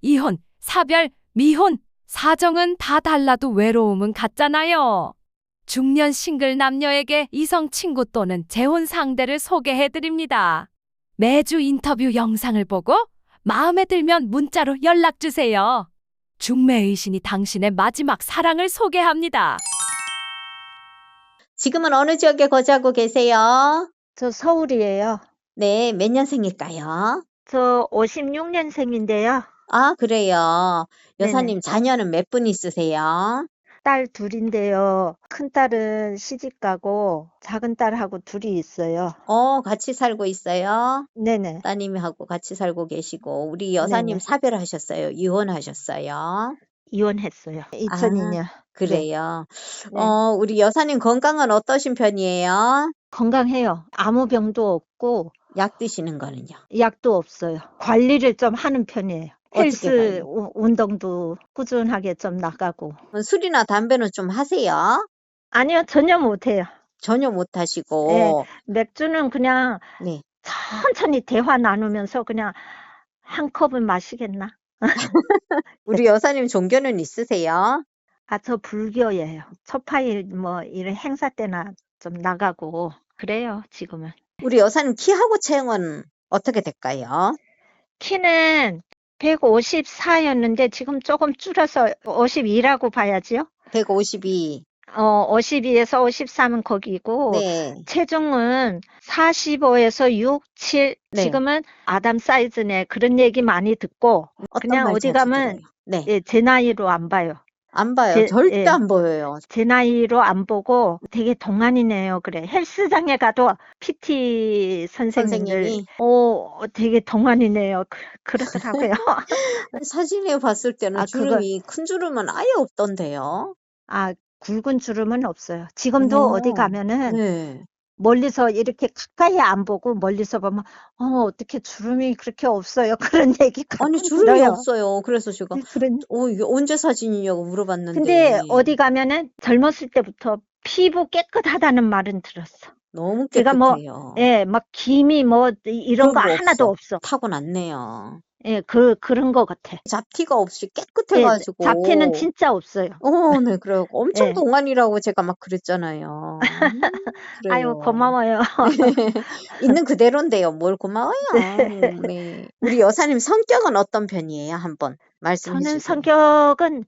이혼, 사별, 미혼, 사정은 다 달라도 외로움은 같잖아요. 중년 싱글 남녀에게 이성 친구 또는 재혼 상대를 소개해 드립니다. 매주 인터뷰 영상을 보고 마음에 들면 문자로 연락 주세요. 중매의신이 당신의 마지막 사랑을 소개합니다. 지금은 어느 지역에 거주하고 계세요? 저 서울이에요. 네, 몇 년생일까요? 저 56년생인데요. 아, 그래요. 네네. 여사님 자녀는 몇 분 있으세요? 딸 둘인데요. 큰 딸은 시집 가고 작은 딸하고 둘이 있어요. 같이 살고 있어요? 네네. 따님하고 같이 살고 계시고, 우리 여사님 네네. 사별하셨어요? 이혼하셨어요? 이혼했어요. 아, 2002년. 네. 그래요. 네. 우리 여사님 건강은 어떠신 편이에요? 건강해요. 아무 병도 없고 약 드시는 거는요? 약도 없어요. 관리를 좀 하는 편이에요. 어떻게 헬스 관리? 운동도 꾸준하게 좀 나가고. 술이나 담배는 좀 하세요? 아니요, 전혀 못해요. 전혀 못 예, 하시고, 맥주는 그냥 네. 천천히 대화 나누면서 그냥 한 컵을 마시겠나? 우리 여사님 종교는 있으세요? 아, 저 불교예요. 초파일 뭐 이런 행사 때나 좀 나가고 그래요, 지금은. 우리 여사님 키하고 체형은 어떻게 될까요? 키는 154였는데 지금 조금 줄어서 52라고 봐야지요. 152. 52에서 53은 거기고 네. 체중은 45에서 6, 7 네. 지금은 아담 사이즈네. 그런 얘기 많이 듣고 어떤 그냥 말 어디 자주 가면 들어요? 네. 예, 제 나이로 안 봐요. 안 봐요. 절대 예, 안 보여요. 제 나이로 안 보고 되게 동안이네요. 그래. 헬스장에 가도 PT 선생님들 선생님이 되게 동안이네요. 그러더라고요. 사진에 봤을 때는 아, 그거 주름이 큰 주름은 아예 없던데요. 아, 굵은 주름은 없어요. 지금도 어디 가면은 네. 멀리서 이렇게 가까이 안 보고 멀리서 보면 어떻게 주름이 그렇게 없어요. 그런 얘기 아니 가끔 주름이 들어요. 없어요. 그래서 제가 네, 그런 이게 언제 사진이냐고 근데 물어봤는데 어디 가면은 젊었을 때부터 피부 깨끗하다는 말은 들었어. 너무 제가 뭐 깨끗해요. 예, 막 기미 뭐 이런 거 그런 거 하나도 없어. 없어. 타고났네요. 예, 그런 거 같아. 잡티가 없이 예, 잡티는 깨끗해가지고. 진짜 없어요. 네, 그래요. 엄청 예. 동안이라고 제가 막 그랬잖아요. 아유, 그래요. 고마워요. 있는 그대로인데요. 뭘 고마워요. 네. 네. 우리 여사님 성격은 어떤 편이에요? 한번 말씀해 저는 주세요. 성격은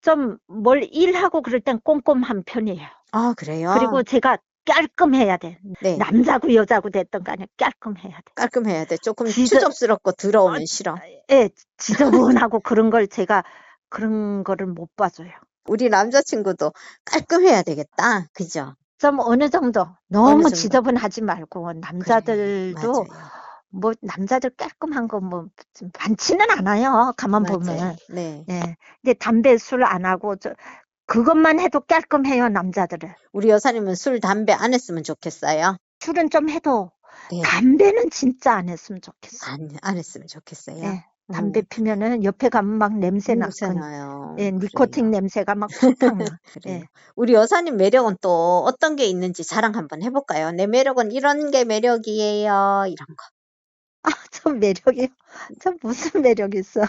좀 뭘 일하고 그럴 땐 꼼꼼한 편이에요. 아, 그래요? 그리고 제가 깔끔해야 돼. 네. 남자고 여자고 됐던 간에 깔끔해야 돼. 깔끔해야 돼. 조금 지저, 추접스럽고 더러우면 싫어. 예, 지저분하고 그런 걸 제가 그런 거를 못 봐줘요. 우리 남자친구도 깔끔해야 되겠다. 그죠? 좀 어느 정도 어느 너무 정도. 지저분하지 말고 그래, 남자들도 맞아요. 뭐 남자들 깔끔한 거 뭐 많지는 않아요. 가만 맞아요. 보면. 네. 예. 근데 담배 술 안 하고 그것만 해도 깔끔해요, 남자들은. 우리 여사님은 술, 담배 안 했으면 좋겠어요? 술은 좀 해도 네. 담배는 진짜 안 했으면 좋겠어. 안 했으면 좋겠어요? 예. 담배 피면은 옆에 가면 막 냄새 나. 냄새나요. 예, 그래요. 니코틴 냄새가 막 팍팍 나. 그래요. 예. 우리 여사님 매력은 또 어떤 게 있는지 자랑 한번 해볼까요? 내 매력은 이런 게 매력이에요. 이런 거. 좀 매력이요? 좀 무슨 매력 있어?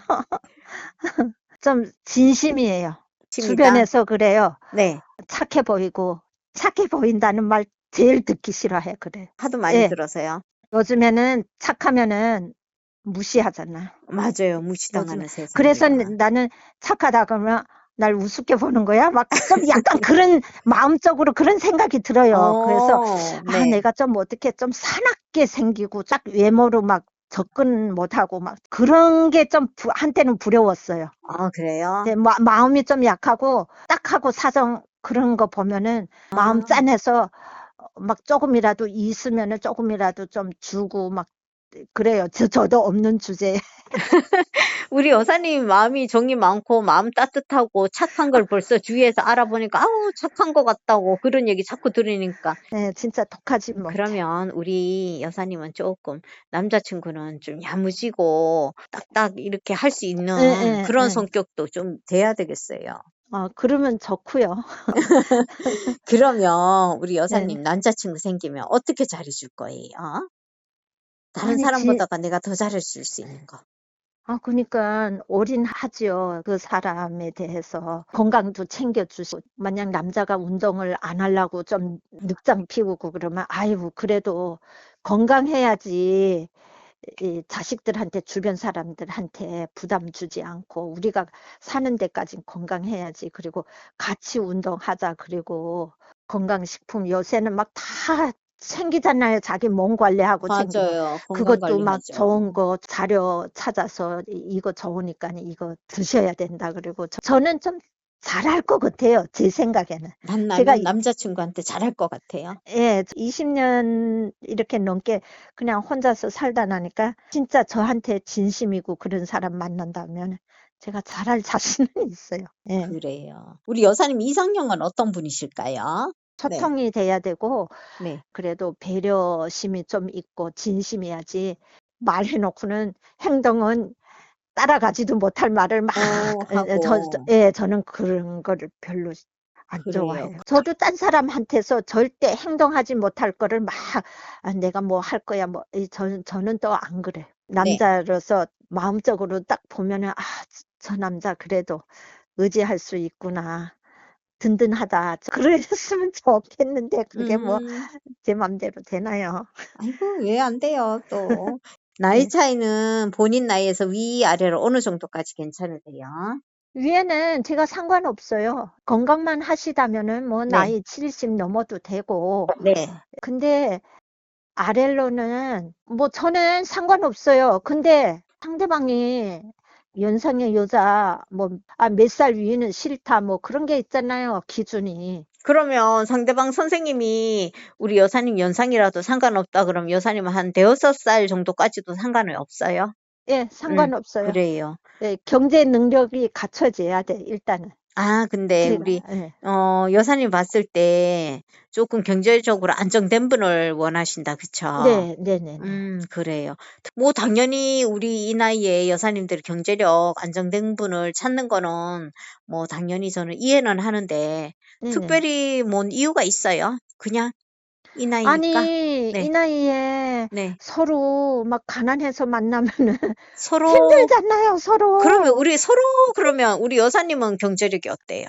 좀 진심이에요. 심이다. 주변에서 그래요. 네. 착해 보이고 착해 보인다는 말 제일 듣기 싫어해. 그래. 하도 많이 예. 들어서요. 요즘에는 착하면은 무시하잖아. 맞아요. 요즘. 무시당하는 세상이라. 그래서 나는 착하다 그러면 날 우습게 보는 거야? 막 좀 약간 그런 마음적으로 그런 생각이 들어요. 그래서 네. 내가 좀 어떻게 좀 사납게 생기고 딱 외모로 막 접근 못하고 막 그런 게 좀 한때는 부러웠어요. 아, 그래요? 네, 마음이 좀 약하고 딱하고 사정 그런 거 보면은 마음 짠해서 막 조금이라도 있으면은 조금이라도 좀 주고 막 그래요. 저도 없는 주제에. 우리 여사님 마음이 정이 많고 마음 따뜻하고 착한 걸 벌써 주위에서 알아보니까 아우 착한 것 같다고 그런 얘기 자꾸 들으니까 네, 진짜 독하지 뭐. 그러면 우리 여사님은 조금 남자친구는 좀 야무지고 딱딱 이렇게 할 수 있는 예, 그런 예. 성격도 좀 돼야 되겠어요. 그러면 좋고요. 그러면 우리 예. 여사님 남자친구 생기면 어떻게 잘해줄 거예요? 다른 아니, 사람보다가 내가 더 잘해줄 수 있는 거. 그러니까 올인하지요. 그 사람에 대해서 건강도 챙겨주시고 만약 남자가 운동을 안 하려고 좀 늑장 피우고 그러면 아이고 그래도 건강해야지 이 자식들한테 주변 사람들한테 부담 주지 않고 우리가 사는 데까진 건강해야지. 그리고 같이 운동하자. 그리고 건강식품 요새는 막 다 챙기잖아요. 자기 몸 관리하고 챙기고. 맞아요. 건강 그것도 막 관리하죠. 좋은 거 자료 찾아서 이거 좋으니까 이거 드셔야 된다. 그리고 저는 좀 잘할 것 같아요. 제 생각에는. 제가 만나면 남자친구한테 잘할 것 같아요. 예, 20년 이렇게 넘게 그냥 혼자서 살다 나니까 진짜 저한테 진심이고 그런 사람 만난다면 제가 잘할 자신은 있어요. 예. 그래요. 우리 여사님 이상형은 어떤 분이실까요? 네. 소통이 돼야 되고 네. 그래도 배려심이 좀 있고 진심이야지 말해놓고는 행동은 따라가지도 못할 말을 막 하고. 저는 그런 거를 별로 안 그래요. 좋아해요. 저도 딴 사람한테서 절대 행동하지 못할 거를 막 내가 뭐 할 거야 뭐 저는 또 안 그래요. 네. 남자로서 마음적으로 딱 보면은 저 남자 그래도 의지할 수 있구나. 든든하다. 그랬으면 좋겠는데 그게 뭐 제 맘대로 되나요? 아이고, 왜 안 돼요, 또. 나이 네. 차이는 본인 나이에서 위아래로 어느 정도까지 괜찮으세요? 위에는 제가 상관없어요. 건강만 하시다면은 뭐 네. 나이 70 넘어도 되고. 네. 근데 아래로는 뭐 저는 상관없어요. 근데 상대방이 연상의 여자 뭐 몇 살 위는 싫다 뭐 그런 게 있잖아요. 기준이. 그러면 상대방 선생님이 우리 여사님 연상이라도 상관없다 그러면 여사님은 한 대여섯 살 정도까지도 상관이 없어요? 예, 상관없어요. 그래요. 예, 경제 능력이 갖춰져야 돼, 일단은. 근데 제가, 우리 예. 여사님 봤을 때 조금 경제적으로 안정된 분을 원하신다, 그쵸? 네, 네네네. 그래요. 뭐 당연히 우리 이 나이에 여사님들이 경제력 안정된 분을 찾는 거는 뭐 당연히 저는 이해는 하는데 네네. 특별히 뭔 이유가 있어요? 그냥 이 나이니까? 아니, 네. 이 나이에 네. 서로 막 가난해서 만나면은 서로 힘들잖아요, 그러면 서로. 그러면 우리 여사님은 경제력이 어때요?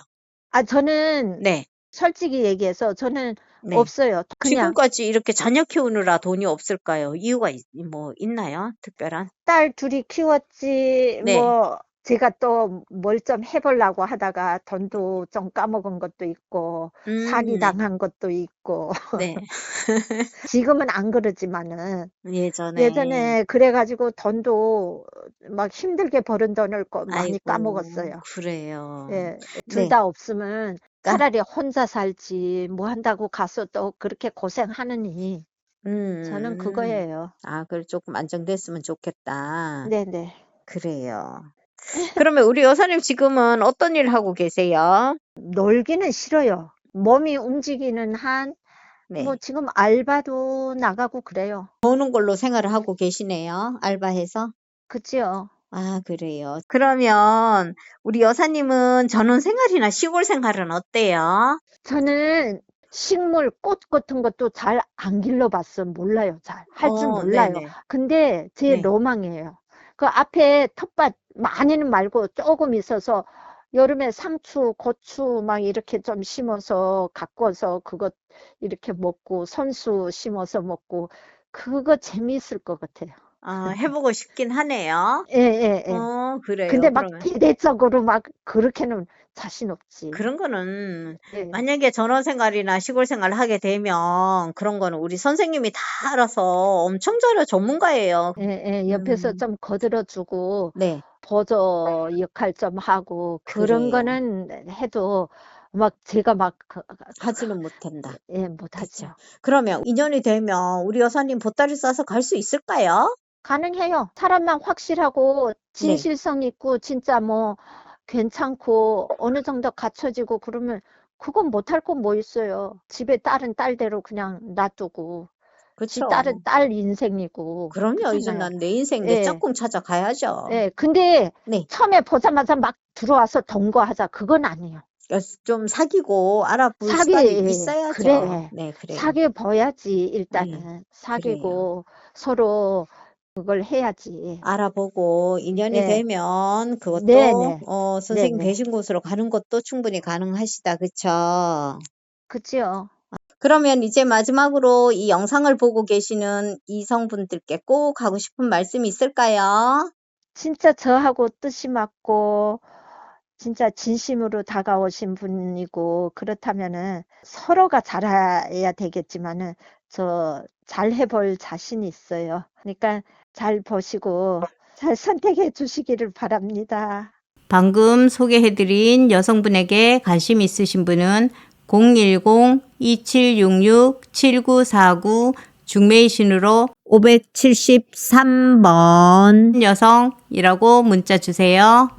저는 네. 솔직히 얘기해서 저는 네. 없어요. 그냥 지금까지 이렇게 자녀 키우느라 돈이 없을까요? 이유가 뭐 있나요? 특별한? 딸 둘이 키웠지, 네. 뭐, 제가 또 뭘 좀 해보려고 하다가 돈도 좀 까먹은 것도 있고, 네. 사기당한 것도 있고, 네. 지금은 안 그러지만은, 예전에. 예전에 그래가지고 돈도 막 힘들게 버는 돈을 많이 아이고, 까먹었어요. 그래요. 예, 둘 네. 다 없으면 차라리 혼자 살지, 뭐 한다고 가서 또 그렇게 고생하느니, 저는 그거예요. 그래 조금 안정됐으면 좋겠다. 네네. 그래요. 그러면 우리 여사님 지금은 어떤 일 하고 계세요? 놀기는 싫어요. 몸이 움직이는 한, 네. 뭐 지금 알바도 나가고 그래요. 버는 걸로 생활을 하고 계시네요. 알바해서. 그치요? 그래요. 그러면 우리 여사님은 전원 생활이나 시골 생활은 어때요? 저는 식물, 꽃 같은 것도 잘 안 길러봤어. 몰라요. 잘. 할 줄 몰라요. 네네. 근데 제 네. 로망이에요. 그 앞에 텃밭 많이는 말고 조금 있어서 여름에 상추, 고추 막 이렇게 좀 심어서 가꿔서 그것 이렇게 먹고 선수 심어서 먹고 그거 재미있을 것 같아요. 해보고 싶긴 하네요. 예, 예, 예. 그래요. 근데 막 그러면. 대대적으로 막 그렇게는 자신 없지. 그런 거는 예. 만약에 전원 생활이나 시골 생활을 하게 되면 그런 거는 우리 선생님이 다 알아서 엄청 잘해 전문가예요. 예, 예. 옆에서 음, 좀 거들어주고 네, 보조 역할 좀 하고 그런 그래요. 거는 해도 막 제가 막 하지는 못한다. 예, 못하죠. 그쵸. 그러면 인연이 되면 우리 여사님 보따리 싸서 갈 수 있을까요? 가능해요. 사람만 확실하고 네. 진실성 있고 진짜 뭐 괜찮고 어느 정도 갖춰지고 그러면 그건 못할 건 뭐 있어요. 집에 딸은 딸대로 그냥 놔두고 지 그쵸. 딸은 딸 인생이고 그럼요. 이제 그렇잖아요. 난 내 인생 내 예, 짝꿍 찾아가야죠. 예. 근데 네. 처음에 보자마자 막 들어와서 동거하자 그건 아니에요. 좀 사귀고 알아볼 사귀 시간이 있어야죠. 그래. 네, 그래요. 사귀어 봐야지 네, 일단은. 사귀고 서로 그걸 해야지. 알아보고 인연이 네. 되면 그것도 네네. 선생님 네네. 되신 곳으로 가는 것도 충분히 가능하시다. 그쵸? 그죠? 그러면 이제 마지막으로 이 영상을 보고 계시는 이성분들께 꼭 하고 싶은 말씀이 있을까요? 진짜 저하고 뜻이 맞고 진짜 진심으로 다가오신 분이고 그렇다면은 서로가 잘해야 되겠지만은 저 잘 해볼 자신이 있어요. 그러니까 잘 보시고 잘 선택해 주시기를 바랍니다. 방금 소개해드린 여성분에게 관심 있으신 분은 010-2766-7949 중매이신으로 573번 여성이라고 문자 주세요.